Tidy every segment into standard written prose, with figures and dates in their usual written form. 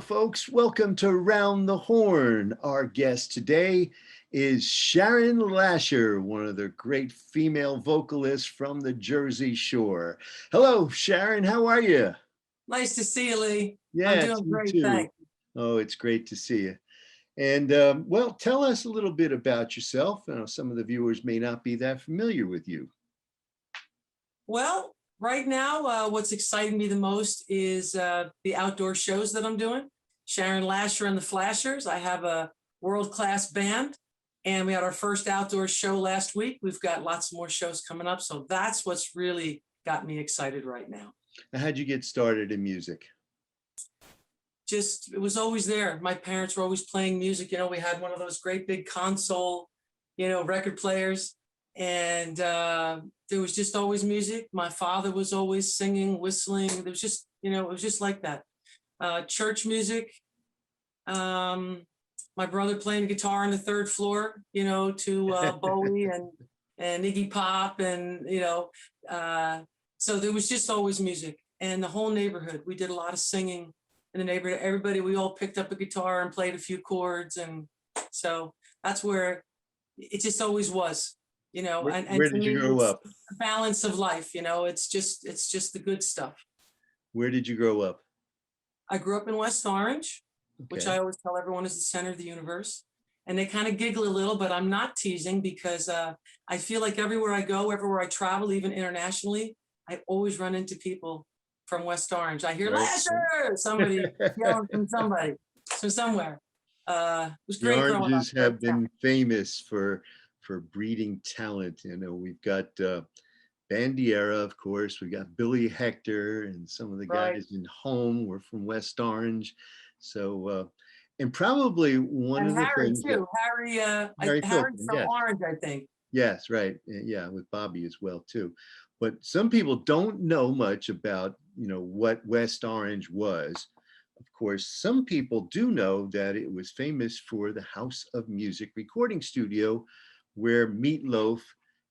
folks. Welcome to Round the Horn. Our guest today is Sharon Lasher, one of the great female vocalists from the Jersey Shore. Hello, Sharon. How are you? Nice to see you, Lee. I'm Yes, doing you great, too. thanks. Oh, it's great to see you. And well, tell us a little bit about yourself. Some of the viewers may not be that familiar with you. Well, right now, what's exciting me the most is the outdoor shows that I'm doing. Sharon Lasher and the Flashers. I have a world-class band, and we had our first outdoor show last week. We've got lots more shows coming up, so that's what's really got me excited right now. How'd you get started in music? Just, it was always there. My parents were always playing music. You know, we had one of those great big console, record players, and there was just always music. My father was always singing, whistling. There was just, it was just like that. Church music. My brother playing guitar on the third floor, to Bowie and Iggy Pop, and so there was just always music. And the whole neighborhood, we did a lot of singing in the neighborhood. Everybody, we all picked up a guitar and played a few chords, and so that's where it just always was. And Where to did you me, grow it's up? the balance of life. It's just the good stuff. Where did you grow up? I grew up in West Orange, which Okay. I always tell everyone is the center of the universe. And they kind of giggle a little, but I'm not teasing, because I feel like everywhere I go, everywhere I travel, even internationally, I always run into people from West Orange. I hear Right. Lasher, somebody yelling from somewhere. It was The great growing up. Oranges have been famous for breeding talent. We've got Bandiera, of course. We got Billy Hector, and some of the Right. guys in Home were from West Orange. So, and probably one And of the Harry things too. Harry Filton, from yes, Orange, I think. yes, right, yeah, with Bobby as well too. But some people don't know much about what West Orange was. Of course, some people do know that it was famous for the House of Music recording studio, where Meat Loaf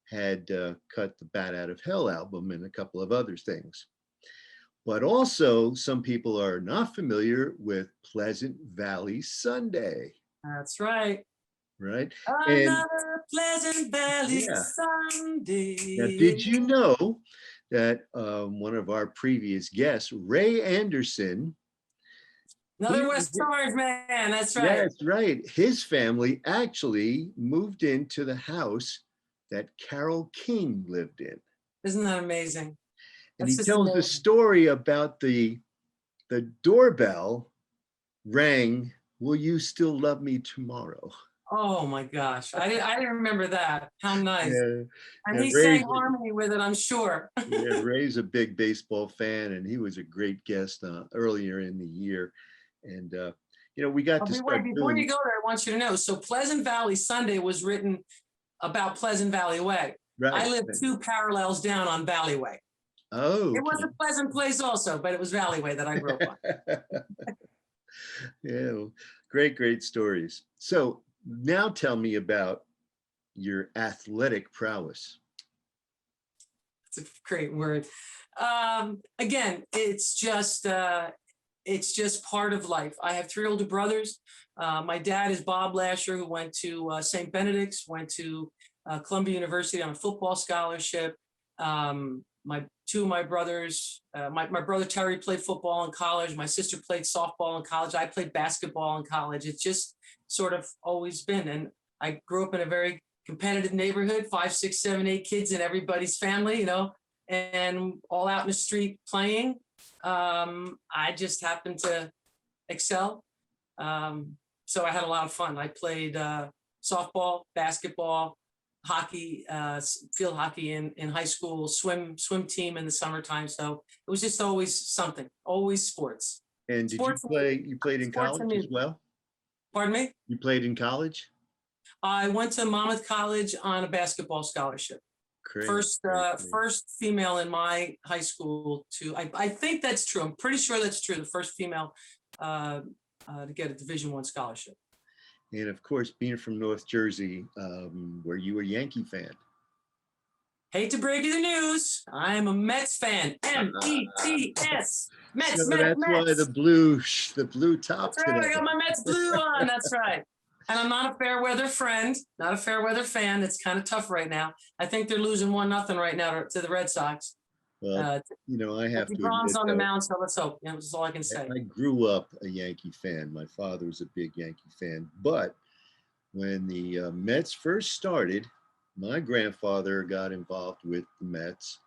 had cut the Bat Out of Hell album and a couple of other things. But also, some people are not familiar with Pleasant Valley Sunday, That's right. right? And Another Pleasant Valley yeah, Sunday. now did you know that one of our previous guests, Ray Anderson, Another West Orange man, that's right. yes, right, his family actually moved into the house that Carole King lived in. Isn't that amazing? And That's he just tells a amazing. story about the doorbell rang, "Will you still love me tomorrow?" Oh my gosh, I didn't remember that. How nice. Yeah, And and he sang harmony with it, I'm sure. yeah, Ray's a big baseball fan, and he was a great guest earlier in the year. And we got to Wait, start before you doing go there, I want you to know. So Pleasant Valley Sunday was written about Pleasant Valley Way. right. I lived 2 parallels down on Valley Way. Oh, It was a pleasant place also, but it was Valley Way that I grew up on. Yeah, well, great stories. So now tell me about your athletic prowess. It's a great word. Again, it's just part of life. I have 3 older brothers. My dad is Bob Lasher, who went to St. Benedict's, went to Columbia University on a football scholarship. My 2 of my brothers, my brother Terry played football in college. My sister played softball in college. I played basketball in college. It's just sort of always been. And I grew up in a very competitive neighborhood, 5, 6, 7, 8 kids in everybody's family, and all out in the street playing. I just happened to excel. So I had a lot of fun. I played softball, basketball, hockey, field hockey in high school, swim team in the summertime. So it was just always something, always sports. And did Sports you played in college as well? Pardon me? You played in college? I went to Monmouth College on a basketball scholarship. Great, First great. first female in my high school to, I think that's true. I'm pretty sure that's true. The first female to get a Division I scholarship. And of course, being from North Jersey, were you a Yankee fan? Hate to break you the news, I am a Mets fan. METS. Mets, So Mets, that's why Mets. the blue That's top right. I today. got my Mets blue on. That's right. And I'm not a fair weather friend, not a fair weather fan. It's kind of tough right now. I think they're losing 1-0 right now to the Red Sox. Well, Uh, I have to DeGrom's admit on the though, mound, so let's hope. Yeah, that's all I can say. I grew up a Yankee fan. My father was a big Yankee fan, but when the Mets first started, my grandfather got involved with the Mets,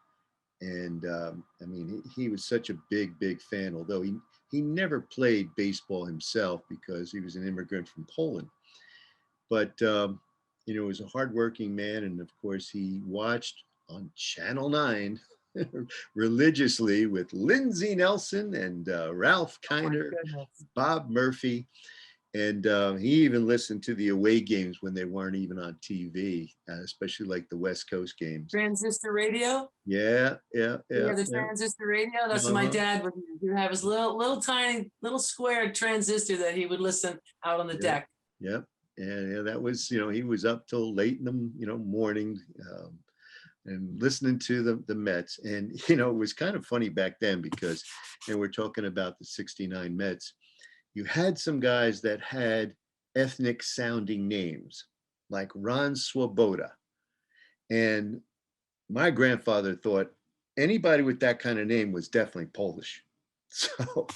and I mean, he was such a big fan. Although he never played baseball himself because he was an immigrant from Poland, but he was a hardworking man, and of course, he watched on Channel 9 religiously with Lindsey Nelson and Ralph Oh my Kiner, goodness. Bob Murphy. And he even listened to the away games when they weren't even on TV, especially like the West Coast games. Transistor radio. Yeah. Yeah, the transistor radio. That's what my Uh-huh. dad would do. He would have his little tiny little square transistor that he would listen out on the Yeah. deck. Yep. And that was, he was up till late in the, morning, and listening to the Mets. And, it was kind of funny back then because, we're talking about the 69 Mets. You had some guys that had ethnic sounding names like Ron Swoboda. And my grandfather thought anybody with that kind of name was definitely Polish. So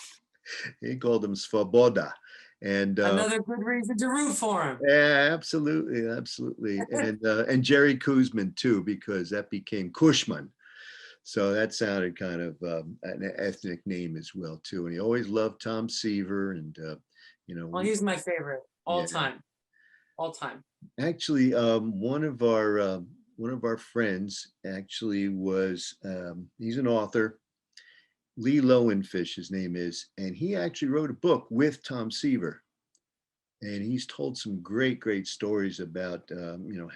he called him Svoboda. And Another good reason to root for him. yeah, absolutely. And Jerry Kuzman too, because that became Cushman. So that sounded kind of an ethnic name as well too. And he always loved Tom Seaver, and Well, he's my favorite all yeah. time. All time. Actually, one of our friends actually was he's an author, Lee Lowenfish, his name is, and he actually wrote a book with Tom Seaver, and he's told some great stories about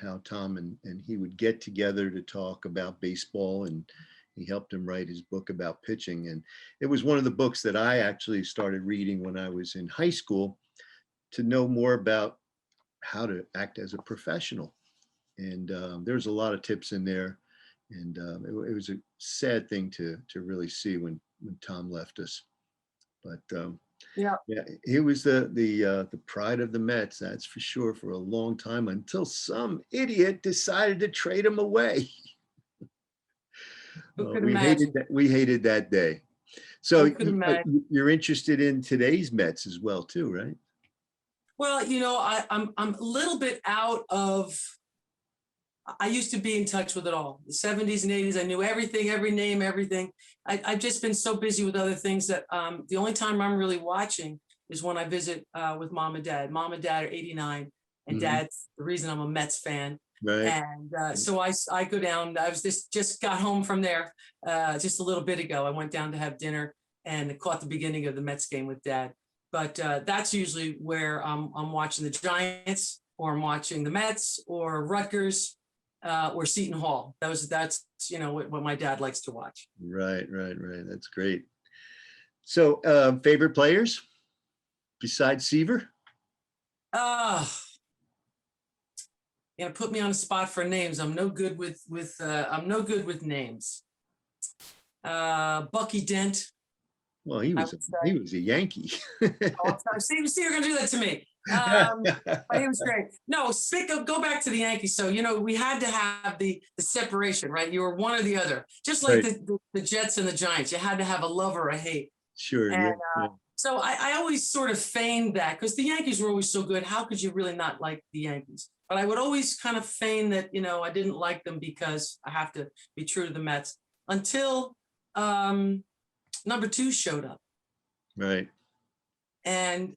how Tom and he would get together to talk about baseball, and he helped him write his book about pitching. And it was one of the books that I actually started reading when I was in high school to know more about how to act as a professional. And there's a lot of tips in there. And it was a sad thing to really see when Tom left us. But Yeah. yeah, he was the pride of the Mets, that's for sure, for a long time, until some idiot decided to trade him away. Who could We hated imagine? that. We hated that day. So Who could imagine? you're interested in today's Mets as well, too, right? Well, I'm a little bit out of. I used to be in touch with it all. The 70s and 80s, I knew everything, every name, everything. I've just been so busy with other things that the only time I'm really watching is when I visit with mom and dad. Mom and dad are 89, and Mhm. dad's the reason I'm a Mets fan. Right. And so I go down. I was just got home from there just a little bit ago. I went down to have dinner and caught the beginning of the Mets game with dad. But that's usually where I'm watching the Giants, or I'm watching the Mets, or Rutgers, or Seton Hall. That's what my dad likes to watch. Right. That's great. So favorite players besides Seaver? You're gonna put me on a spot for names. I'm no good with names. Bucky Dent. Well, he was a Yankee. Oh, see, you're gonna do that to me. But he was great. No, go back to the Yankees. So we had to have the separation, right? You were one or the other, just like Right. the Jets and the Giants. You had to have a love or a hate. Sure. And Yeah. so I always sort of feigned that, because the Yankees were always so good. How could you really not like the Yankees? But I would always kind of feign that, I didn't like them because I have to be true to the Mets, until number 2 showed up. Right. And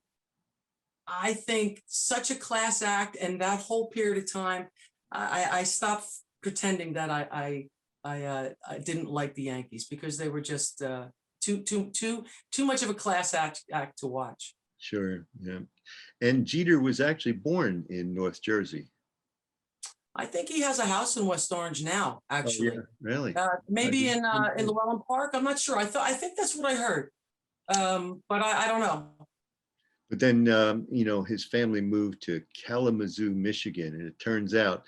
I think such a class act, and that whole period of time, I stopped pretending that I didn't like the Yankees, because they were just too much of a class act to watch. Sure. Yeah. And Jeter was actually born in North Jersey. I think he has a house in West Orange now, actually. Oh, yeah. Really? Maybe in Llewellyn Park. I'm not sure. I think that's what I heard. But I don't know. But then, his family moved to Kalamazoo, Michigan. And it turns out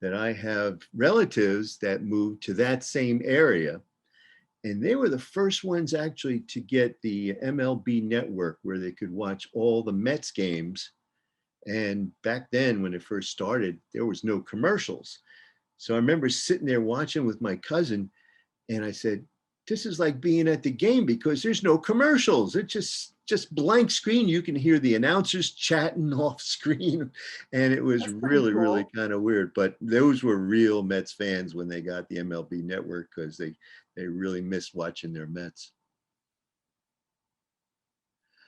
that I have relatives that moved to that same area. And they were the first ones actually to get the MLB network where they could watch all the Mets games. And back then, when it first started, there was no commercials. So I remember sitting there watching with my cousin, and I said, this is like being at the game because there's no commercials. It's just blank screen. You can hear the announcers chatting off screen. And it was That's pretty really cool. kind of weird. But those were real Mets fans when they got the MLB network because they really missed watching their Mets.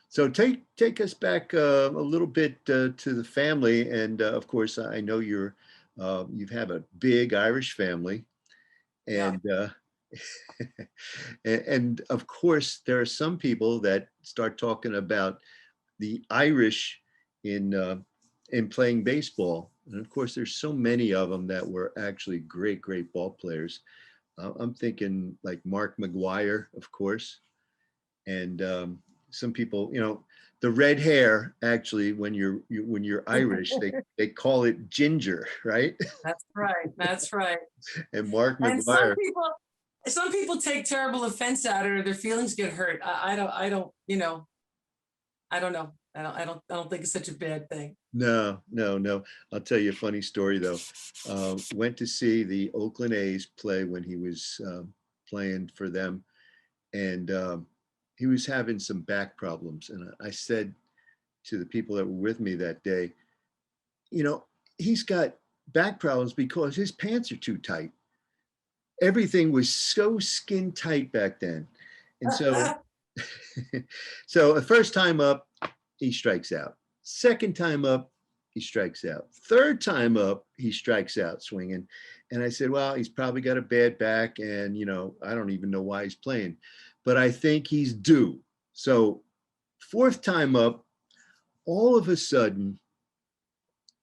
So take us back a little bit to the family, and of course, I know you have a big Irish family, Yeah. and and of course, there are some people that start talking about the Irish in in playing baseball, and of course, there's so many of them that were actually great ball players. I'm thinking like Mark McGuire, of course, and some people, the red hair. Actually, when you're Irish, they call it ginger, right? That's right. That's right. And Mark And McGuire. some people take terrible offense at it or their feelings get hurt. I don't know. I don't think it's such a bad thing. No. I'll tell you a funny story though. Went to see the Oakland A's play when he was playing for them, and he was having some back problems. And I said to the people that were with me that day, you know, he's got back problems because his pants are too tight. Everything was so skin tight back then. And so, so the first time up, he strikes out. Second time up, he strikes out. Third time up, he strikes out swinging. And I said, well, he's probably got a bad back. And, I don't even know why he's playing, but I think he's due. So, fourth time up, all of a sudden,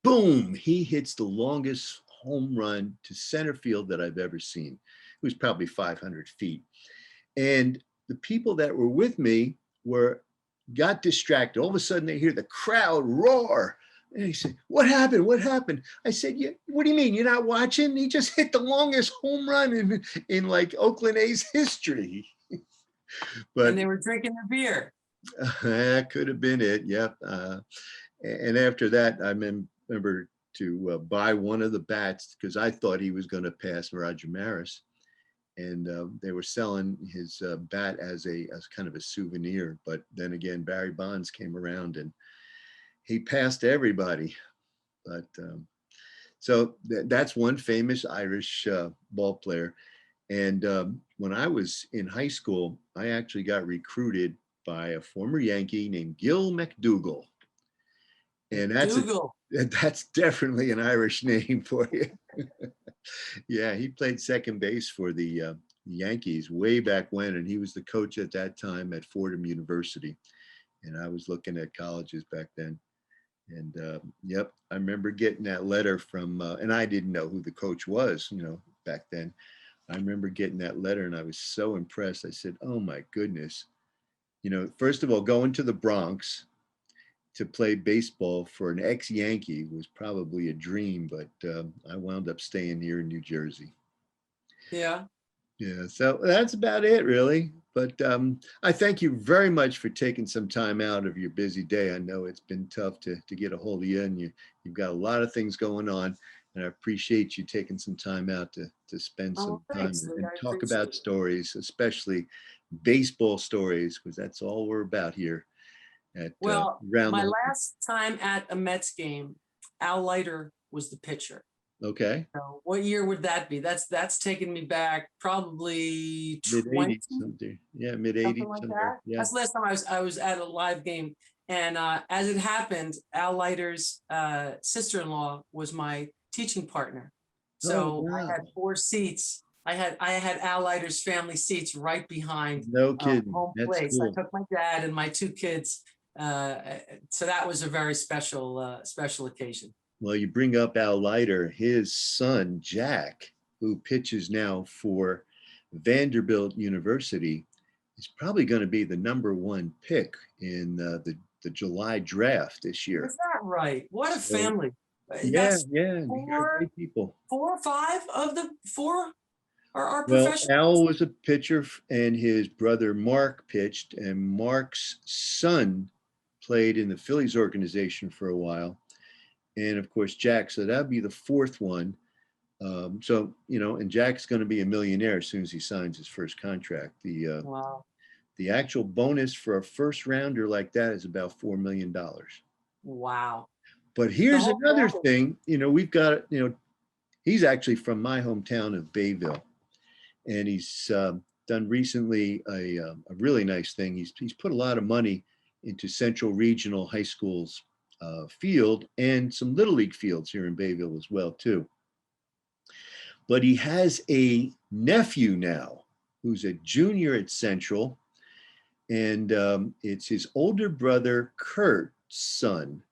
boom, he hits the longest home run to center field that I've ever seen. It was probably 500 feet. And the people that were with me got distracted. All of a sudden, they hear the crowd roar. And he said, what happened? What happened? I said, yeah, what do you mean? You're not watching? He just hit the longest home run in like Oakland A's history. And But they were drinking their beer. that could have been it. Yep. And after that, I remember to buy one of the bats because I thought he was going to pass Roger Maris, and they were selling his bat as kind of a souvenir. But then again, Barry Bonds came around and he passed everybody. But so that's one famous Irish ball player. And when I was in high school, I actually got recruited by a former Yankee named Gil McDougall. And McDougal. that's definitely an Irish name for you. Yeah, he played second base for the Yankees way back when, and he was the coach at that time at Fordham University. And I was looking at colleges back then. And yep, I remember getting that letter from, and I didn't know who the coach was, back then. I remember getting that letter, and I was so impressed. I said, "Oh my goodness!" First of all, going to the Bronx to play baseball for an ex-Yankee was probably a dream, but I wound up staying here in New Jersey. Yeah. Yeah, so that's about it, really. But I thank you very much for taking some time out of your busy day. I know it's been tough to get a hold of you, and you've got a lot of things going on. And I appreciate you taking some time out to spend Oh, some time thanks, Lee. and I talk appreciate about it. stories, especially baseball stories, because that's all we're about here at Well, Around the my Horn. last time at a Mets game, Al Leiter was the pitcher. Okay, So what year would that be? That's taking me back probably mid 20, '80s, something. Yeah, mid something '80s like somewhere. that. Yeah. That's the last time I was at a live game. And as it happened, Al Leiter's sister-in-law was my teaching partner. Oh So I wow, had four seats. I had Al Leiter's family seats right behind no kidding. home That's plate. So I cool. took my dad and my two kids. So that was a very special occasion. Well, you bring up Al Leiter, his son, Jack, who pitches now for Vanderbilt University, is probably going to be the number one pick in the July draft this year. Is that right? What a So, family. yeah, That's yeah, you're four, great people. 4 or 5 of the four are Well, professionals. Al was a pitcher and his brother Mark pitched, and Mark's son played in the Phillies organization for a while. And of course, Jack. So that'd be the fourth one. So, and Jack's going to be a millionaire as soon as he signs his first contract. Wow. The actual bonus for a first rounder like that is about $4 million. Wow. But The here's whole another family. thing, we've got, he's actually from my hometown of Bayville, and he's done recently a really nice thing. He's put a lot of money into Central Regional High School's field and some Little League fields here in Bayville as well too. But he has a nephew now who's a junior at Central, and it's his older brother Kurt's son.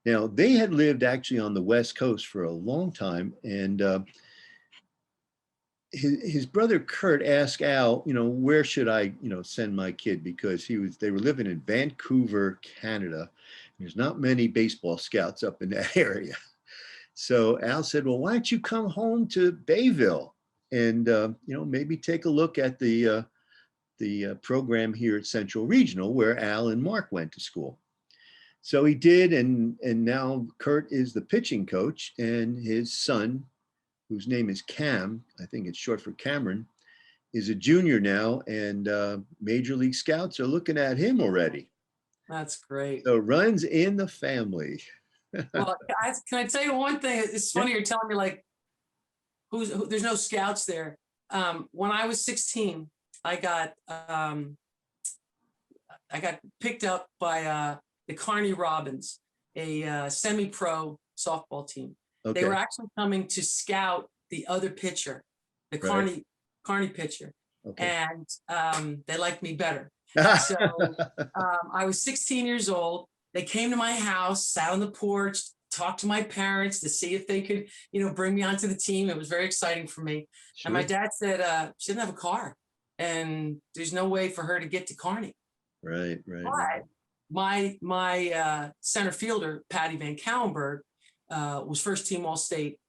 Now they had lived actually on the West Coast for a long time, and his brother Kurt asked Al, where should I, send my kid, because they were living in Vancouver, Canada. There's not many baseball scouts up in that area. So Al said, well, why don't you come home to Bayville and, maybe take a look at the program here at Central Regional where Al and Mark went to school. So he did, and now Kurt is the pitching coach, and his son, whose name is Cam, I think it's short for Cameron, is a junior now, and Major League Scouts are looking at him already. That's great. So runs in the family. Well, can I tell you one thing? It's funny Yeah. you're telling me like there's no scouts there. When I was 16, I got picked up by the Carney Robins, a semi-pro softball team. Okay. They were actually coming to scout the other pitcher, the Right. Carney pitcher, Okay. and they liked me better. So I was 16 years old. They came to my house, sat on the porch, talked to my parents to see if they could, bring me onto the team. It was very exciting for me. Sure. And my dad said she didn't have a car, and there's no way for her to get to Carney. Right. But my center fielder, Patty Van Callenberg, was first team All-State,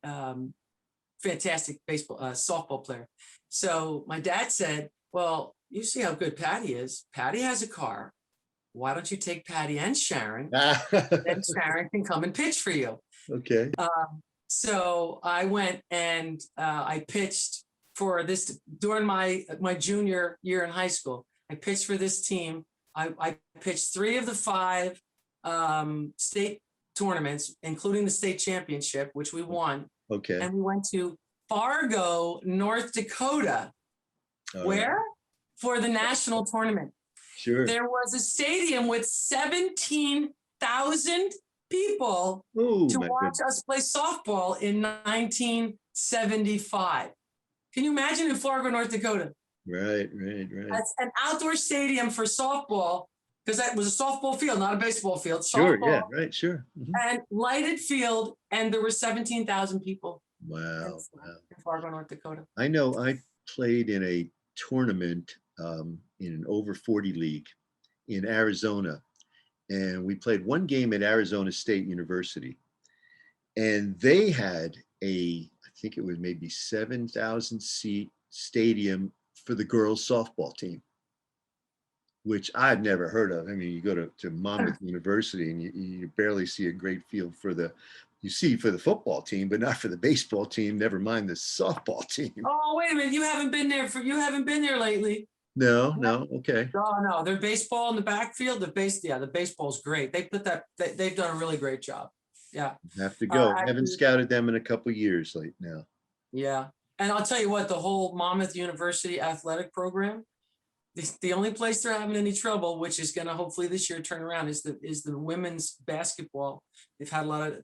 fantastic softball player. So my dad said, well, you see how good Patty is. Patty has a car. Why don't you take Patty and Sharon? Then Sharon can come and pitch for you. Okay. So I went and I pitched for this during my junior year in high school. I pitched for this team. I pitched 3 of the 5 state tournaments, including the state championship, which we won. Okay. And we went to Fargo, North Dakota. Where? For the national tournament. Sure. There was a stadium with 17,000 people to watch us play softball in 1975. Can you imagine in Fargo, North Dakota? Right. That's an outdoor stadium for softball, because that was a softball field, not a baseball field. Sure. Softball, Yeah. Right. Sure. Mm-hmm. And lighted field, and there were 17,000 people. Wow. In Fargo, North Dakota. I know I played in a tournament in an over 40 league in Arizona, and we played one game at Arizona State University, and they had I think it was maybe 7,000 seat stadium for the girls softball team, which I'd never heard of. I mean, you go to Monmouth University and you barely see a great field you see for the football team, but not for the baseball team, never mind the softball team. Oh, wait a minute. You haven't been there lately. No. Okay. Oh, no. Their baseball in the backfield, the baseball's great. They've done a really great job. Yeah. Have to go. Haven't scouted them in a couple of years like now. Yeah. And I'll tell you what, the whole Monmouth University athletic program, the only place they're having any trouble, which is going to hopefully this year turn around, is the women's basketball. They've had a lot of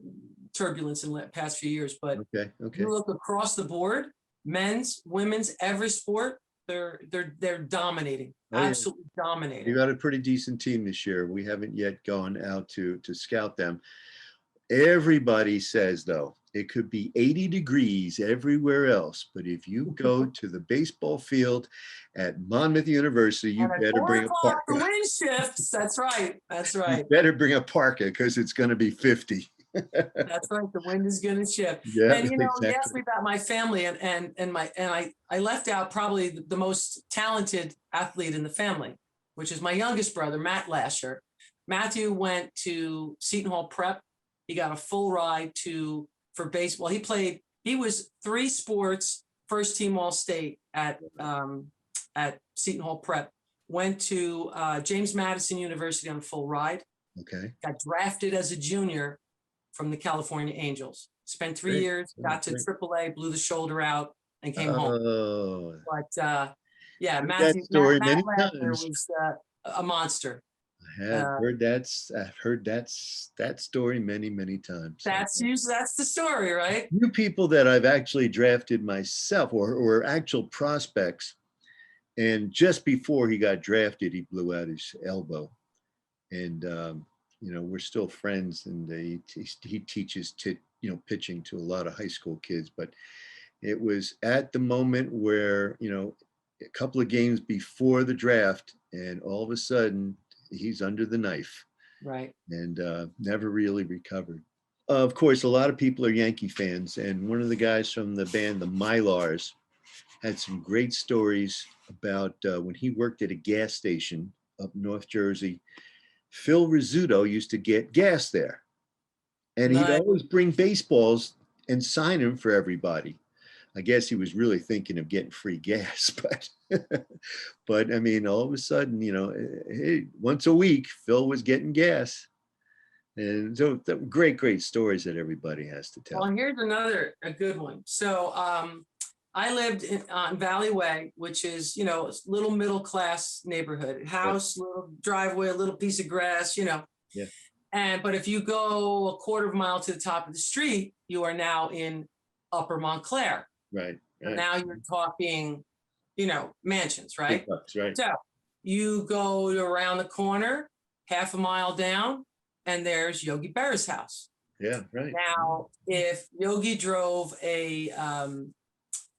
turbulence in the past few years, but Okay. you look across the board, men's, women's, every sport, they're dominating, absolutely dominating. You got a pretty decent team this year. We haven't yet gone out to scout them. Everybody says, though, it could be 80 degrees everywhere else, but if you go to the baseball field at Monmouth University, you better bring a parka. The wind shifts. That's right. You better bring a parka because it's going to be 50. That's right. The wind is going to shift. Yeah, And you asked exactly. me about my family, and I left out probably the most talented athlete in the family, which is my youngest brother, Matt Lasher. Matthew went to Seton Hall Prep. He got a full ride for baseball. He was three sports, first team All State at Seton Hall Prep. Went to James Madison University on a full ride. Okay. Got drafted as a junior from the California Angels. Spent 3 Great. years, Great. got to Great. AAA, blew the shoulder out, and came home. Oh, But yeah, heard that Matt story many Lasher times. was a monster. I have heard that story many, many times. That's the story, right? Few people that I've actually drafted myself or actual prospects. And just before he got drafted, he blew out his elbow. And, we're still friends, and he teaches pitching to a lot of high school kids. But it was at the moment where, a couple of games before the draft, and all of a sudden he's under the knife Right. and never really recovered. Of course, a lot of people are Yankee fans, and one of the guys from the band, the Mylars, had some great stories about when he worked at a gas station up North Jersey. Phil Rizzuto used to get gas there, and he'd Nice. always bring baseballs and sign them for everybody. I guess he was really thinking of getting free gas, but I mean, all of a sudden, hey, once a week, Phil was getting gas. And so great, great stories that everybody has to tell. Well, here's a good one. So I lived on Valley Way, which is, a little middle class neighborhood. House, little driveway, a little piece of grass, Yeah. But if you go a quarter of a mile to the top of the street, you are now in Upper Montclair. Right. And now you're talking, mansions, right? Bucks, right. So you go around the corner, half a mile down, and there's Yogi Berra's house. Yeah, right. Now, if Yogi drove a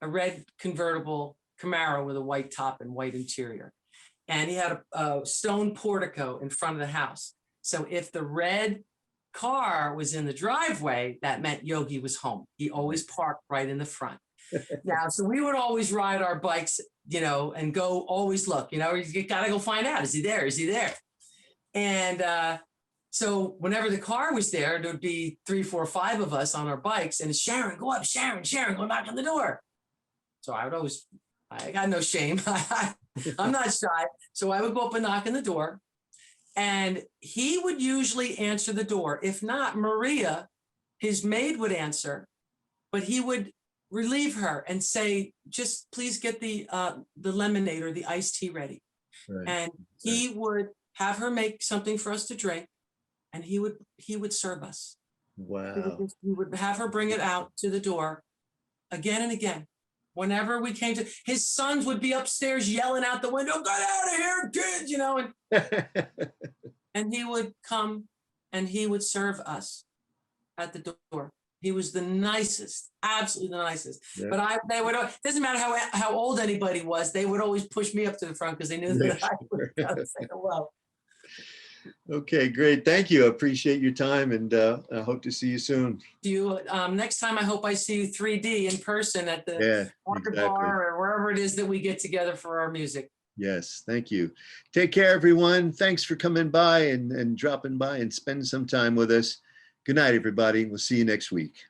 red convertible Camaro with a white top and white interior, and he had a stone portico in front of the house. So if the red car was in the driveway, that meant Yogi was home. He always parked right in the front. Now, so we would always ride our bikes, and go always look, you got to go find out. Is he there? Is he there? And so whenever the car was there would be 3, 4, 5 of us on our bikes, and Sharon, go up, Sharon, go knock on the door. So I got no shame. I'm not shy. So I would go up and knock on the door, and he would usually answer the door. If not, Maria, his maid, would answer, but he would relieve her and say, just please get the lemonade or the iced tea ready. Right. And he would have her make something for us to drink, and he would serve us. Wow. He would have her bring it out to the door again and again. Whenever we came to, his sons would be upstairs yelling out the window, "Get out of here, kids," and he would come and he would serve us at the door. He was the nicest, absolutely the nicest. Yeah. But they would, it doesn't matter how old anybody was, they would always push me up to the front because they knew that I would say hello. Okay, great. Thank you. I appreciate your time, and I hope to see you soon. Next time, I hope I see you 3D in person at the Water Bar or wherever it is that we get together for our music. Yes, thank you. Take care, everyone. Thanks for coming by and dropping by and spending some time with us. Good night, everybody. We'll see you next week.